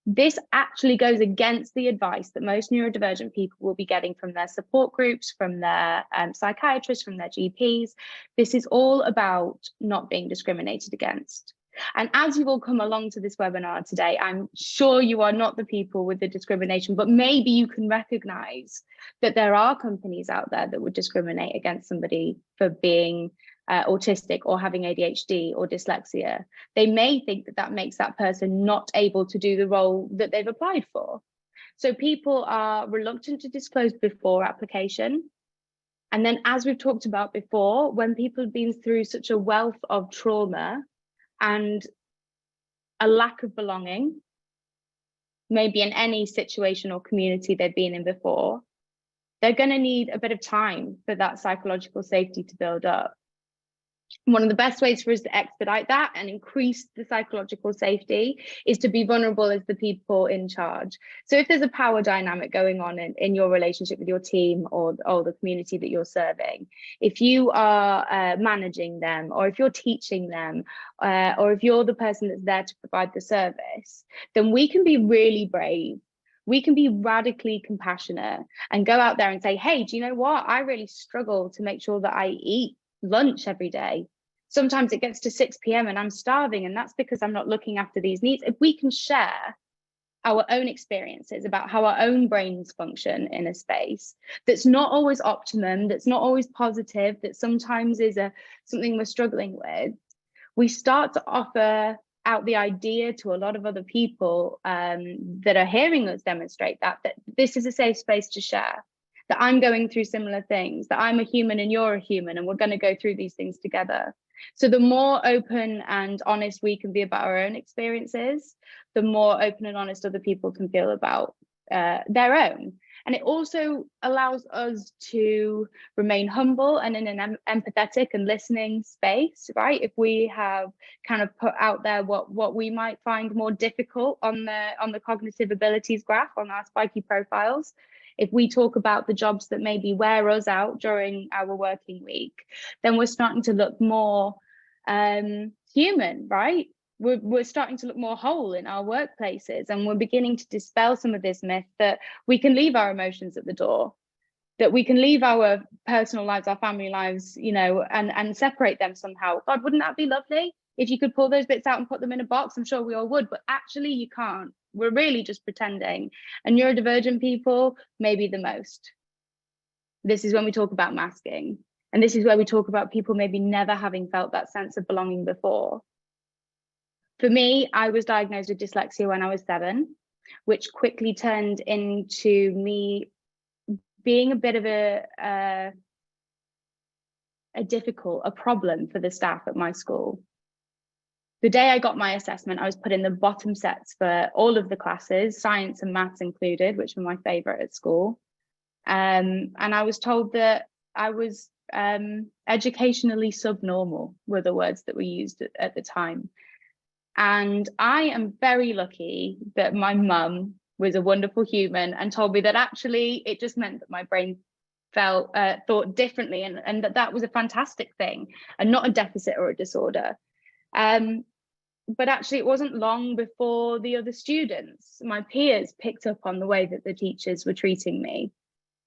This actually goes against the advice that most neurodivergent people will be getting from their support groups, from their psychiatrists, from their GPs. This is all about not being discriminated against. And as you've all come along to this webinar today, I'm sure you are not the people with the discrimination, but maybe you can recognize that there are companies out there that would discriminate against somebody for being autistic or having ADHD or dyslexia. They may think that that makes that person not able to do the role that they've applied for. So people are reluctant to disclose before application. And then, as we've talked about before, when people have been through such a wealth of trauma and a lack of belonging, maybe in any situation or community they've been in before, they're going to need a bit of time for that psychological safety to build up. One of the best ways for us to expedite that and increase the psychological safety is to be vulnerable as the people in charge. So if there's a power dynamic going on in your relationship with your team or the community that you're serving, if you are managing them, or if you're teaching them, or if you're the person that's there to provide the service, then we can be really brave. We can be radically compassionate and go out there and say, hey, do you know what? I really struggle to make sure that I eat lunch every day. Sometimes it gets to 6 p.m. and I'm starving, and that's because I'm not looking after these needs. If we can share our own experiences about how our own brains function in a space that's not always optimum, that's not always positive, that sometimes is something we're struggling with, we start to offer out the idea to a lot of other people that are hearing us demonstrate that this is a safe space to share, that I'm going through similar things, that I'm a human and you're a human, and we're going to go through these things together. So the more open and honest we can be about our own experiences, the more open and honest other people can feel about their own. And it also allows us to remain humble and in an empathetic and listening space, right? If we have kind of put out there what we might find more difficult on the cognitive abilities graph on our Spiky profiles, if we talk about the jobs that maybe wear us out during our working week, then we're starting to look more human, right? We're starting to look more whole in our workplaces, and we're beginning to dispel some of this myth that we can leave our emotions at the door, that we can leave our personal lives, our family lives, and separate them somehow. God, wouldn't that be lovely? If you could pull those bits out and put them in a box, I'm sure we all would, but actually you can't. We're really just pretending. And neurodivergent people, maybe the most. This is when we talk about masking. And this is where we talk about people maybe never having felt that sense of belonging before. For me, I was diagnosed with dyslexia when I was 7, which quickly turned into me being a bit of a problem for the staff at my school. The day I got my assessment, I was put in the bottom sets for all of the classes, science and maths included, which were my favorite at school. And I was told that I was educationally subnormal, were the words that were used at the time. And I am very lucky that my mum was a wonderful human and told me that actually it just meant that my brain thought differently, and that was a fantastic thing and not a deficit or a disorder. But actually it wasn't long before the other students, my peers, picked up on the way that the teachers were treating me,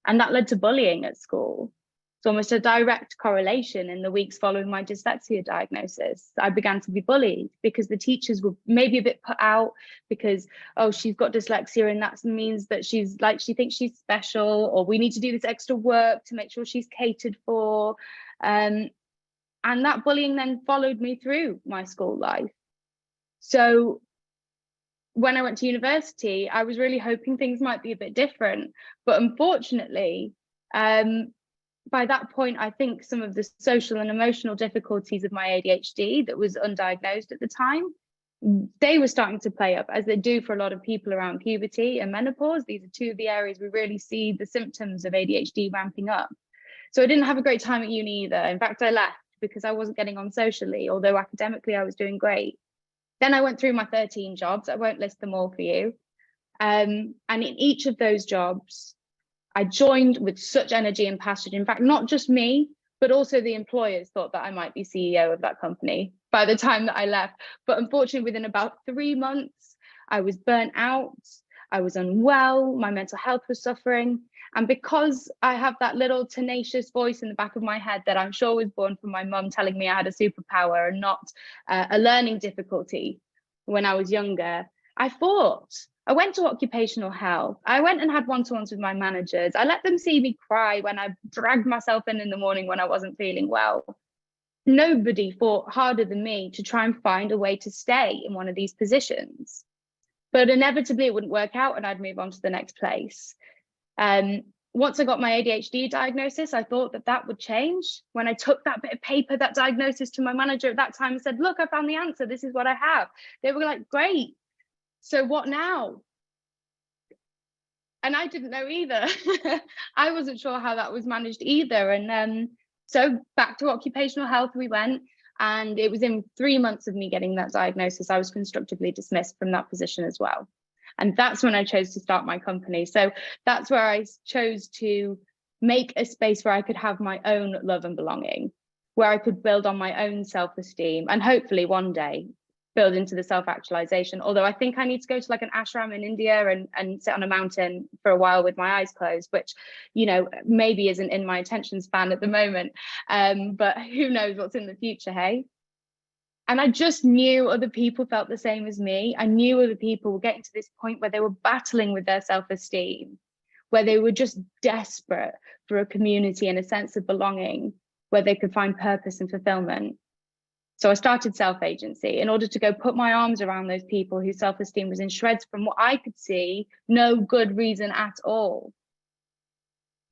and that led to bullying at school. It's almost a direct correlation. In the weeks following my dyslexia diagnosis, I began to be bullied because the teachers were maybe a bit put out because, oh, she's got dyslexia and that means that she thinks she's special, or we need to do this extra work to make sure she's catered for. And that bullying then followed me through my school life. So when I went to university, I was really hoping things might be a bit different. But unfortunately, by that point, I think some of the social and emotional difficulties of my ADHD that was undiagnosed at the time, they were starting to play up, as they do for a lot of people around puberty and menopause. These are two of the areas we really see the symptoms of ADHD ramping up. So I didn't have a great time at uni either. In fact, I left because I wasn't getting on socially, although academically I was doing great. Then I went through my 13 jobs. I won't list them all for you. And in each of those jobs, I joined with such energy and passion. In fact, not just me, but also the employers thought that I might be CEO of that company by the time that I left. But unfortunately, within about 3 months, I was burnt out, I was unwell, my mental health was suffering. And because I have that little tenacious voice in the back of my head that I'm sure was born from my mum telling me I had a superpower and not a learning difficulty when I was younger, I fought. I went to occupational health. I went and had one-to-ones with my managers. I let them see me cry when I dragged myself in the morning when I wasn't feeling well. Nobody fought harder than me to try and find a way to stay in one of these positions. But inevitably it wouldn't work out and I'd move on to the next place. Once I got my ADHD diagnosis, I thought that that would change. When I took that bit of paper, that diagnosis, to my manager at that time and said, look, I found the answer. This is what I have. They were like, great. So what now? And I didn't know either. I wasn't sure how that was managed either. And so back to occupational health we went. And it was in 3 months of me getting that diagnosis, I was constructively dismissed from that position as well. And that's when I chose to start my company. So that's where I chose to make a space where I could have my own love and belonging, where I could build on my own self-esteem and hopefully one day build into the self-actualization. Although I think I need to go to like an ashram in India and sit on a mountain for a while with my eyes closed, which, you know, maybe isn't in my attention span at the moment. But who knows what's in the future, hey? And I just knew other people felt the same as me. I knew other people were getting to this point where they were battling with their self-esteem, where they were just desperate for a community and a sense of belonging, where they could find purpose and fulfillment. So I started Self-Agency in order to go put my arms around those people whose self-esteem was in shreds from what I could see, no good reason at all.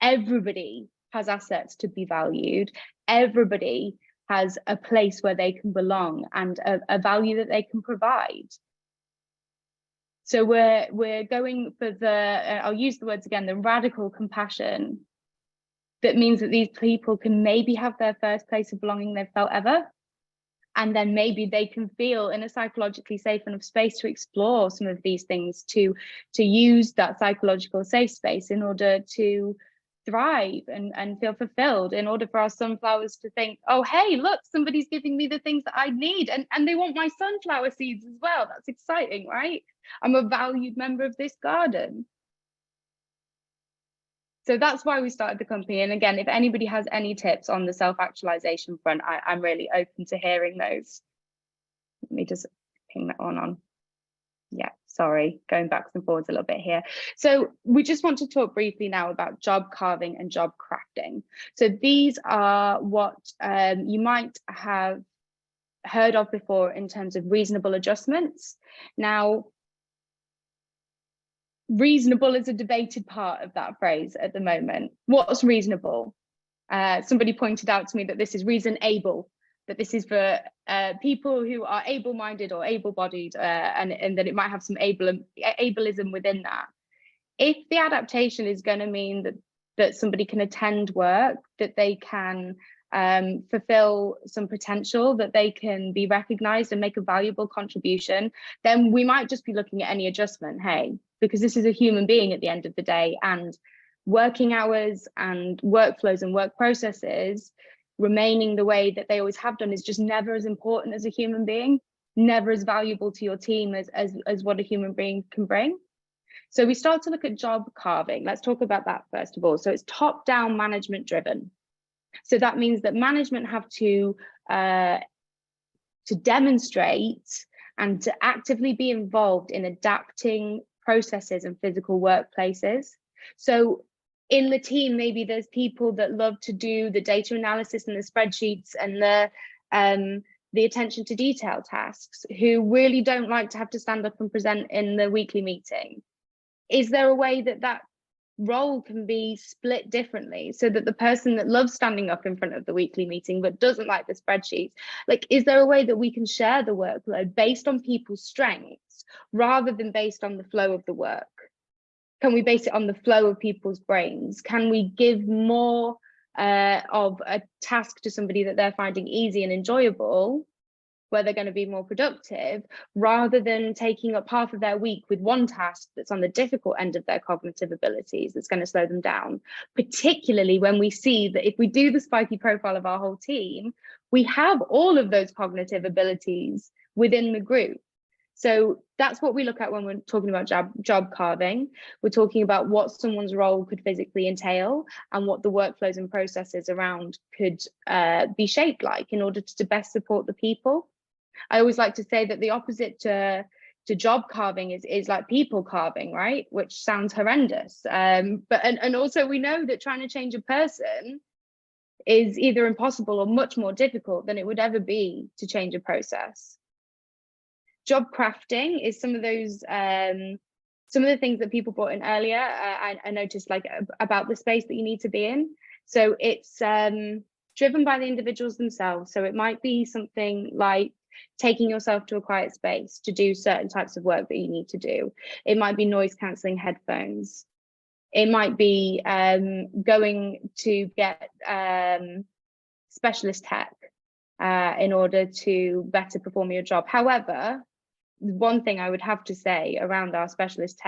Everybody has assets to be valued. Everybody has a place where they can belong and a value that they can provide. So we're going for the, I'll use the words again, the radical compassion that means that these people can maybe have their first place of belonging they've felt ever. And then maybe they can feel in a psychologically safe enough space to explore some of these things, to use that psychological safe space in order to thrive and feel fulfilled, in order for our sunflowers to think, oh, hey, look, somebody's giving me the things that I need. And they want my sunflower seeds as well. That's exciting, right? I'm a valued member of this garden. So that's why we started the company. And again, if anybody has any tips on the self-actualization front, I'm really open to hearing those. Let me just ping that one on. Yeah, sorry, going backwards and forwards a little bit here. So we just want to talk briefly now about job carving and job crafting. So these are what you might have heard of before in terms of reasonable adjustments. Now, reasonable is a debated part of that phrase at the moment. What's reasonable? Somebody pointed out to me that this is reasonable, that this is for people who are able-minded or able-bodied, and that it might have some ableism within that. If the adaptation is going to mean that somebody can attend work, that they can fulfill some potential, that they can be recognized and make a valuable contribution, then we might just be looking at any adjustment, hey, because this is a human being at the end of the day, and working hours and workflows and work processes remaining the way that they always have done is just never as important as a human being, never as valuable to your team as what a human being can bring. So we start to look at job carving. Let's talk about that first of all. So it's top-down management driven. So that means that management have to demonstrate and to actively be involved in adapting processes and physical workplaces. So in the team, maybe there's people that love to do the data analysis and the spreadsheets and the attention to detail tasks, who really don't like to have to stand up and present in the weekly meeting. Is there a way that that role can be split differently so that the person that loves standing up in front of the weekly meeting but doesn't like the spreadsheets, like, is there a way that we can share the workload based on people's strengths rather than based on the flow of the work? Can we base it on the flow of people's brains? Can we give more of a task to somebody that they're finding easy and enjoyable, where they're going to be more productive, rather than taking up half of their week with one task that's on the difficult end of their cognitive abilities, that's going to slow them down, particularly when we see that if we do the Spiky profile of our whole team, we have all of those cognitive abilities within the group. So that's what we look at when we're talking about job carving. We're talking about what someone's role could physically entail and what the workflows and processes around could be shaped like in order to best support the people. I always like to say that the opposite to job carving is like people carving, right? Which sounds horrendous. But also we know that trying to change a person is either impossible or much more difficult than it would ever be to change a process. Job crafting is some of those some of the things that people brought in earlier. I noticed, like, about the space that you need to be in. So it's driven by the individuals themselves. So it might be something like taking yourself to a quiet space to do certain types of work that you need to do. It might be noise cancelling headphones. It might be going to get specialist tech in order to better perform your job. However, one thing I would have to say around our specialist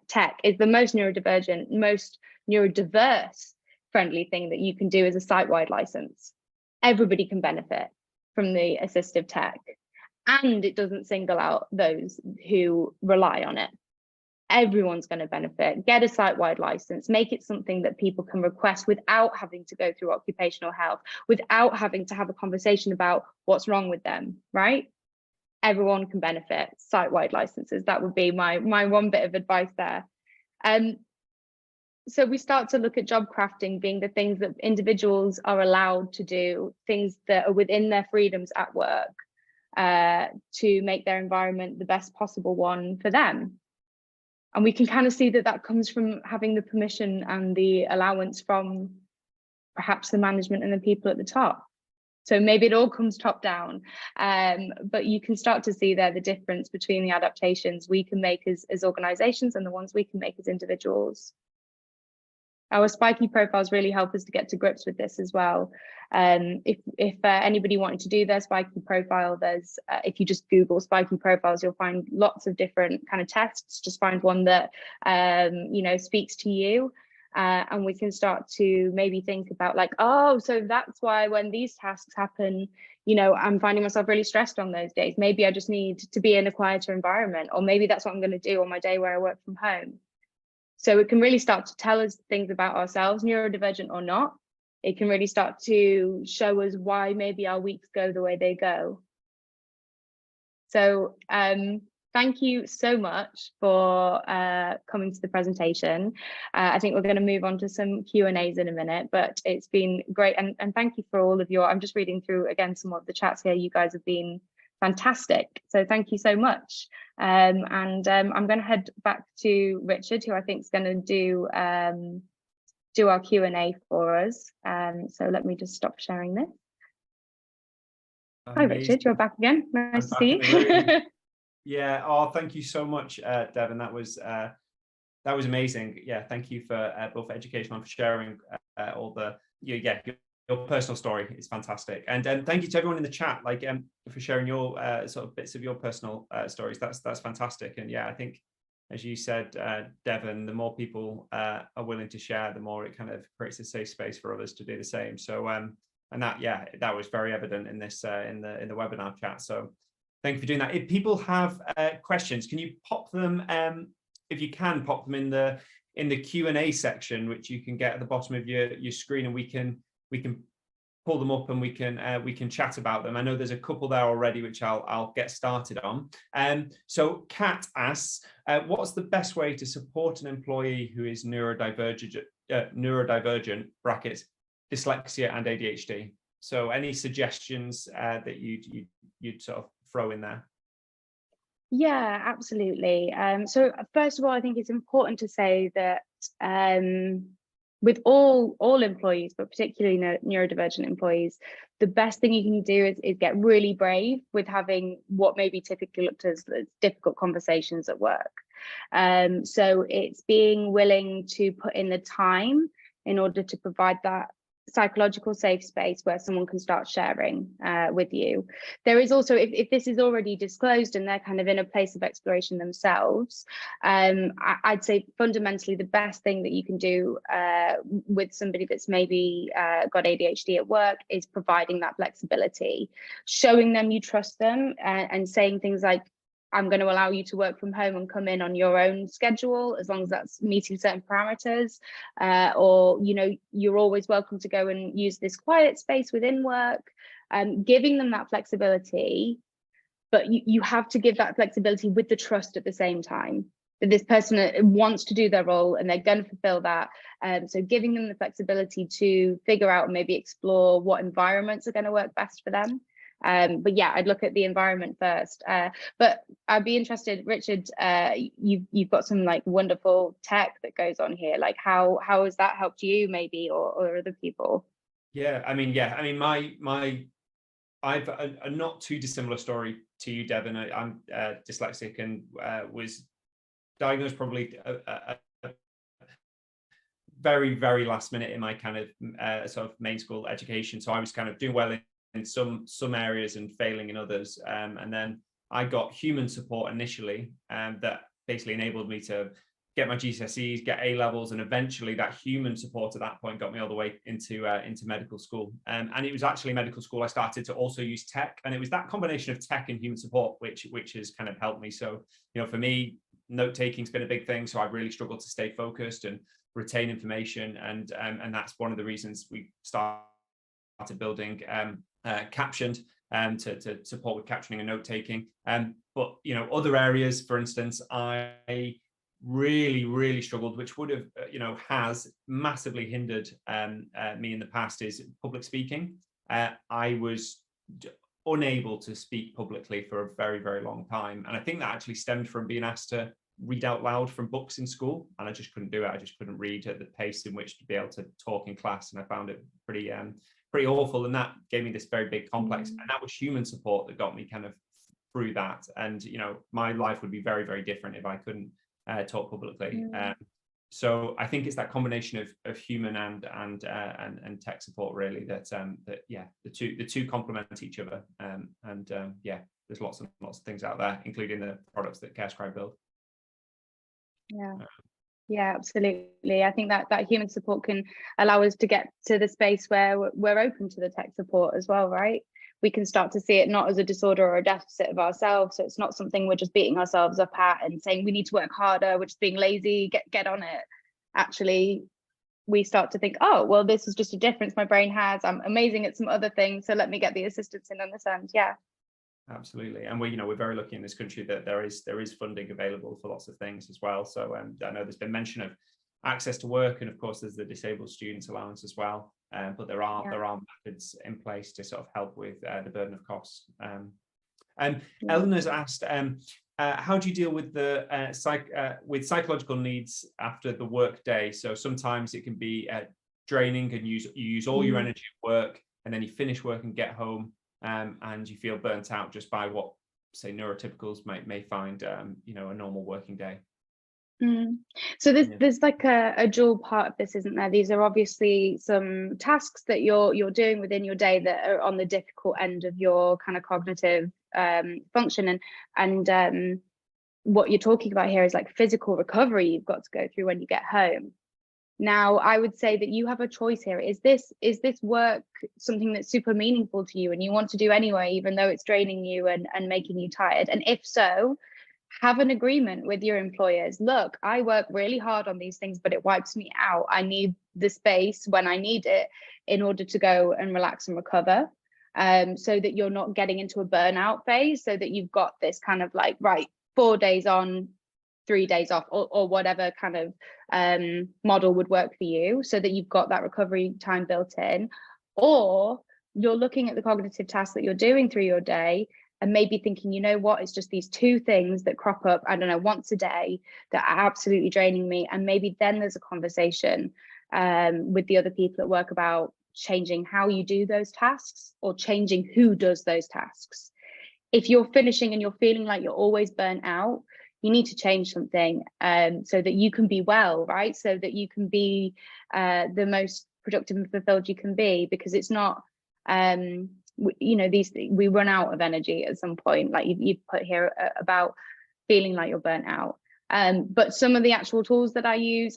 tech is the most neurodivergent, most neurodiverse friendly thing that you can do is a site-wide license. Everybody can benefit from the assistive tech, and it doesn't single out those who rely on it. Everyone's going to benefit. Get a site-wide license, make it something that people can request without having to go through occupational health, without having to have a conversation about what's wrong with them, right? Everyone can benefit. Site-wide licenses, that would be my one bit of advice there. So we start to look at job crafting being the things that individuals are allowed to do, things that are within their freedoms at work, to make their environment the best possible one for them. And we can kind of see that that comes from having the permission and the allowance from perhaps the management and the people at the top. So maybe it all comes top down, but you can start to see there the difference between the adaptations we can make as organizations and the ones we can make as individuals. Our Spiky profiles really help us to get to grips with this as well. If anybody wanted to do their Spiky profile, there's if you just Google Spiky profiles, you'll find lots of different kind of tests. Just find one that you know, speaks to you. And we can start to maybe think about, like, oh, so that's why when these tasks happen, you know, I'm finding myself really stressed on those days. Maybe I just need to be in a quieter environment, or maybe that's what I'm going to do on my day where I work from home. So it can really start to tell us things about ourselves, neurodivergent or not. It can really start to show us why maybe our weeks go the way they go. So thank you so much for coming to the presentation. I think we're going to move on to some Q&As in a minute, but it's been great. And thank you for all of your, I'm just reading through again some of the chats here. You guys have been fantastic. So thank you so much. I'm going to head back to Richard, who I think is going to do our Q&A for us. So let me just stop sharing this. Hi, Richard, you're back again. Nice to see you. Yeah. Oh, thank you so much, Devon. That was amazing. Yeah. Thank you for both educational and for sharing all the your personal story. Is fantastic. And thank you to everyone in the chat, for sharing your sort of bits of your personal stories. That's fantastic. And yeah, I think, as you said, Devon, the more people are willing to share, the more it kind of creates a safe space for others to do the same. So and that was very evident in this in the webinar chat. So thank you for doing that. If people have questions, can you pop them? If you can, pop them in the Q&A section, which you can get at the bottom of your screen, and we can pull them up and we can chat about them. I know there's a couple there already, which I'll get started on. So Kat asks, what's the best way to support an employee who is neurodivergent brackets dyslexia and ADHD? So any suggestions that you'd sort of throw in there? Yeah, absolutely. So first of all, I think it's important to say that with all employees, but particularly neurodivergent employees, the best thing you can do is get really brave with having what may be typically looked as difficult conversations at work. So it's being willing to put in the time in order to provide that psychological safe space where someone can start sharing with you. There is also, if this is already disclosed and they're kind of in a place of exploration themselves, I'd say fundamentally the best thing that you can do with somebody that's maybe got ADHD at work is providing that flexibility, showing them you trust them, and saying things like, I'm going to allow you to work from home and come in on your own schedule, as long as that's meeting certain parameters, or you're always welcome to go and use this quiet space within work, giving them that flexibility. But you have to give that flexibility with the trust at the same time that this person wants to do their role and they're going to fulfill that. So giving them the flexibility to figure out and maybe explore what environments are going to work best for them. But yeah, I'd look at the environment first. But I'd be interested, Richard, you've got some wonderful tech that goes on here. How has that helped you maybe or other people? I've a not too dissimilar story to you, Devon. I'm dyslexic and was diagnosed probably very, very last minute in my kind of sort of main school education. So I was kind of doing well in some areas and failing in others. And then I got human support initially, that basically enabled me to get my GCSEs, get A levels, and eventually that human support at that point got me all the way into medical school. And it was actually medical school I started to also use tech, and it was that combination of tech and human support which has kind of helped me. So for me, note taking's been a big thing. So I've really struggled to stay focused and retain information, and that's one of the reasons we started building Captioned to support with captioning and note taking. But other areas, for instance, I really struggled, which would have has massively hindered me in the past, is public speaking. I was unable to speak publicly for a very, very long time, and I think that actually stemmed from being asked to read out loud from books in school, and I just couldn't do it. I just couldn't read at the pace in which to be able to talk in class, and I found it pretty awful, and that gave me this very big complex. And that was human support that got me kind of through that. And my life would be very, very different if I couldn't talk publicly. So I think it's that combination of human and tech support really that the two complement each other. There's lots of things out there, including the products that Scribe build. Yeah, absolutely. I think that human support can allow us to get to the space where we're open to the tech support as well, right? We can start to see it not as a disorder or a deficit of ourselves. So it's not something we're just beating ourselves up at and saying we need to work harder, we're just being lazy, get on it. Actually, we start to think, oh, well, this is just a difference my brain has. I'm amazing at some other things, so let me get the assistance in on this end. Yeah. Absolutely, and we're very lucky in this country that there is funding available for lots of things as well. So I know there's been mention of access to work, and of course there's the disabled students allowance as well. But there are methods in place to sort of help with the burden of costs. Eleanor's asked, how do you deal with the with psychological needs after the work day? So sometimes it can be draining, and you use all your energy at work, and then you finish work and get home, and you feel burnt out just by what, say, neurotypicals may find, you know, a normal working day. So there's like a dual part of this, isn't there? These are obviously some tasks that you're doing within your day that are on the difficult end of your kind of cognitive function, and what you're talking about here is like physical recovery you've got to go through when you get home. Now, I would say that you have a choice here. Is this work something that's super meaningful to you and you want to do anyway, even though it's draining you and making you tired? And if so, have an agreement with your employers. Look, I work really hard on these things, but it wipes me out. I need the space when I need it in order to go and relax and recover, so that you're not getting into a burnout phase, so that you've got this kind of like, right, 4 days on, 3 days off, or whatever kind of model would work for you, so that you've got that recovery time built in. Or you're looking at the cognitive tasks that you're doing through your day and maybe thinking, you know what, it's just these 2 things that crop up, I don't know, once a day that are absolutely draining me. And maybe then there's a conversation with the other people at work about changing how you do those tasks, or changing who does those tasks. If you're finishing and you're feeling like you're always burnt out, you need to change something, so that you can be well, right? So that you can be the most productive and fulfilled you can be, because it's not, you know, we run out of energy at some point, like you've put here about feeling like you're burnt out. But some of the actual tools that I use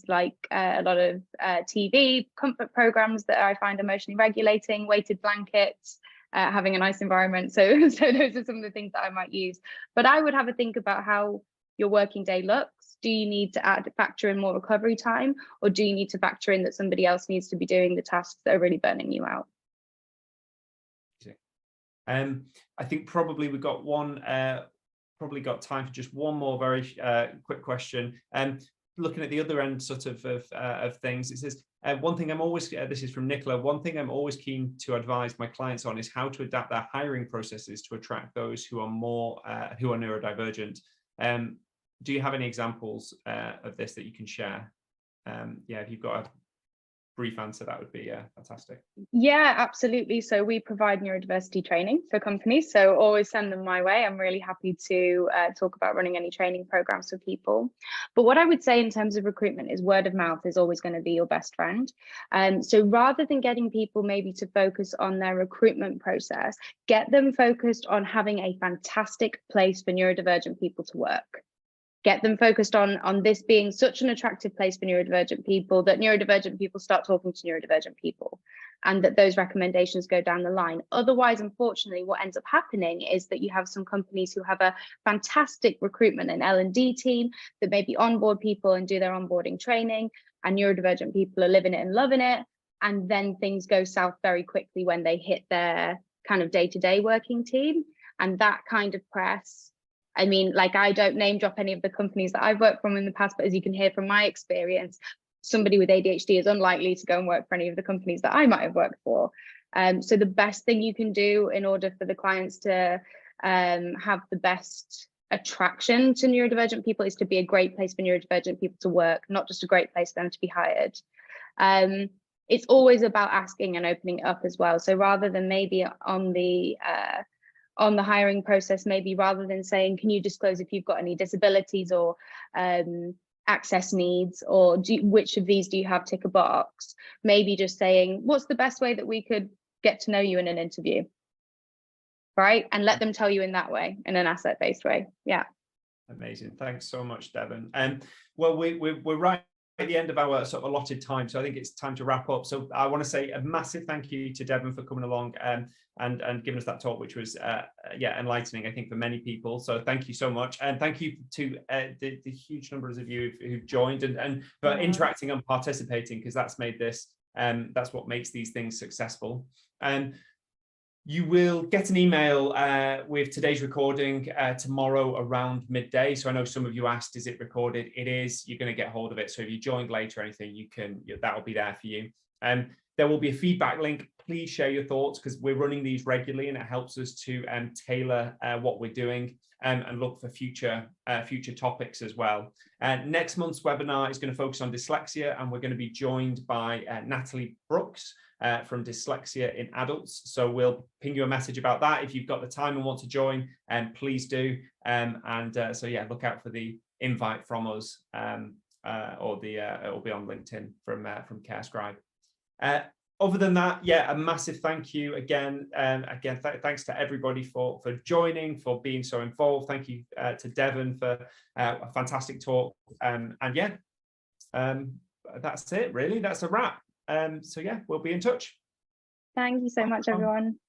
like a lot of TV comfort programs that I find emotionally regulating, weighted blankets, having a nice environment. So those are some of the things that I might use. But I would have a think about how your working day looks. Do you need to factor in more recovery time, or do you need to factor in that somebody else needs to be doing the tasks that are really burning you out? I think probably we've got probably got time for just one more very quick question. Looking at the other end sort of things, it says, one thing I'm always, this is from Nicola, one thing I'm always keen to advise my clients on is how to adapt their hiring processes to attract those who are more, who are neurodivergent. Do you have any examples of this that you can share? Yeah, if you've got a brief answer, that would be fantastic. Yeah, absolutely. So we provide neurodiversity training for companies, so always send them my way. I'm really happy to talk about running any training programs for people. But what I would say in terms of recruitment is word of mouth is always going to be your best friend. So rather than getting people maybe to focus on their recruitment process, get them focused on having a fantastic place for neurodivergent people to work. Get them focused on this being such an attractive place for neurodivergent people that neurodivergent people start talking to neurodivergent people, and that those recommendations go down the line. Otherwise, unfortunately, what ends up happening is that you have some companies who have a fantastic recruitment and L&D team that maybe onboard people and do their onboarding training, and neurodivergent people are living it and loving it. And then things go south very quickly when they hit their kind of day-to-day working team. And that kind of press, I mean, like, I don't name drop any of the companies that I've worked from in the past, but as you can hear from my experience, somebody with ADHD is unlikely to go and work for any of the companies that I might have worked for. So the best thing you can do in order for the clients to have the best attraction to neurodivergent people is to be a great place for neurodivergent people to work, not just a great place for them to be hired. It's always about asking and opening it up as well. So rather than maybe on the hiring process, maybe rather than saying, can you disclose if you've got any disabilities or access needs, or which of these do you have, tick a box, maybe just saying, what's the best way that we could get to know you in an interview, right? And let them tell you in that way, in an asset-based way. Yeah. Amazing. Thanks so much, Devon. Well, we're right at the end of our sort of allotted time, so I think it's time to wrap up. So I want to say a massive thank you to Devon for coming along and giving us that talk, which was yeah, enlightening, I think, for many people. So thank you so much, and thank you to the huge numbers of you who've joined and for interacting and participating, because that's made this that's what makes these things successful. You will get an email with today's recording tomorrow around midday. So I know some of you asked, is it recorded? It is. You're going to get hold of it. So if you joined late or anything, you can, that will be there for you. There will be a feedback link please share your thoughts, because we're running these regularly and it helps us to tailor what we're doing and look for future topics as well. Next month's webinar is going to focus on dyslexia, and we're going to be joined by Natalie Brooks from Dyslexia in Adults. So we'll ping you a message about that. If you've got the time and want to join, please do. So yeah, look out for the invite from us, or it'll be on LinkedIn from Scribe. Other than that, yeah, a massive thank you again. Thanks to everybody for joining, for being so involved. Thank you to Devon for a fantastic talk. That's it, really. That's a wrap. So yeah, we'll be in touch. Thank you so much, everyone.